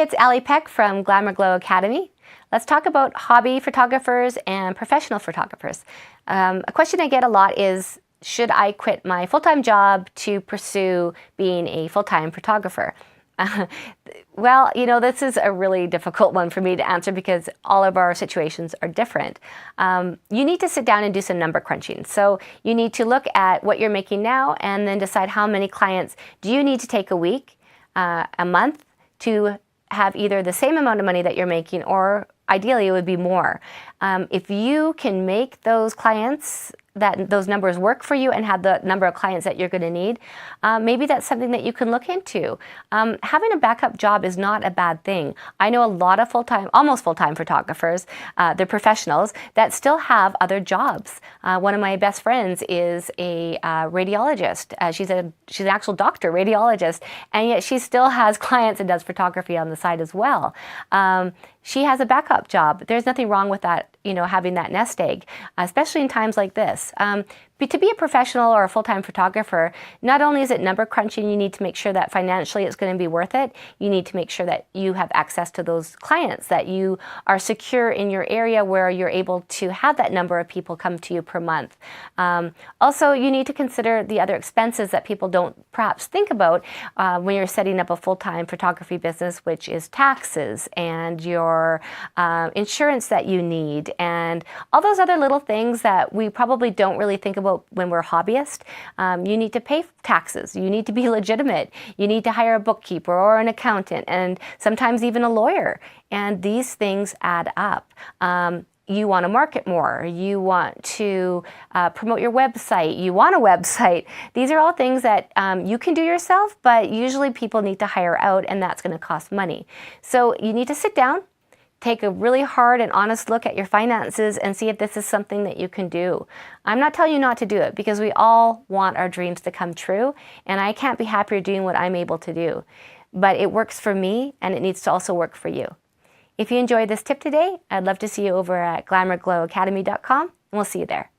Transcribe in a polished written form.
it's Alli Peck from Glamour Glow Academy. Let's talk about hobby photographers and professional photographers. A question I get a lot is, should I quit my full-time job to pursue being a full-time photographer? Well, this is a really difficult one for me to answer because all of our situations are different. You need to sit down and do some number crunching. So you need to look at what you're making now and then decide how many clients do you need to take a week, a month, to have either the same amount of money that you're making, or ideally it would be more. If you can make those clients, those numbers work for you and have the number of clients that you're going to need, maybe that's something that you can look into. Having a backup job is not a bad thing. I know a lot of almost full-time photographers, they're professionals, that still have other jobs. One of my best friends is a radiologist. She's an actual doctor, radiologist, and yet she still has clients and does photography on the side as well. She has a backup job. There's nothing wrong with that, having that nest egg, especially in times like this. But to be a professional or a full-time photographer, not only is it number crunching, you need to make sure that financially it's going to be worth it. You need to make sure that you have access to those clients, that you are secure in your area where you're able to have that number of people come to you per month. Also, you need to consider the other expenses that people don't perhaps think about when you're setting up a full-time photography business, which is taxes and your insurance that you need and all those other little things that we probably don't really think about when we're hobbyists. You need to pay taxes. You need to be legitimate. You need to hire a bookkeeper or an accountant and sometimes even a lawyer. And these things add up. You want to market more. You want to promote your website. You want a website. These are all things that you can do yourself, but usually people need to hire out, and that's going to cost money. So you need to sit down, take a really hard and honest look at your finances and see if this is something that you can do. I'm not telling you not to do it because we all want our dreams to come true, and I can't be happier doing what I'm able to do. But it works for me, and it needs to also work for you. If you enjoyed this tip today, I'd love to see you over at glamourglowacademy.com, and we'll see you there.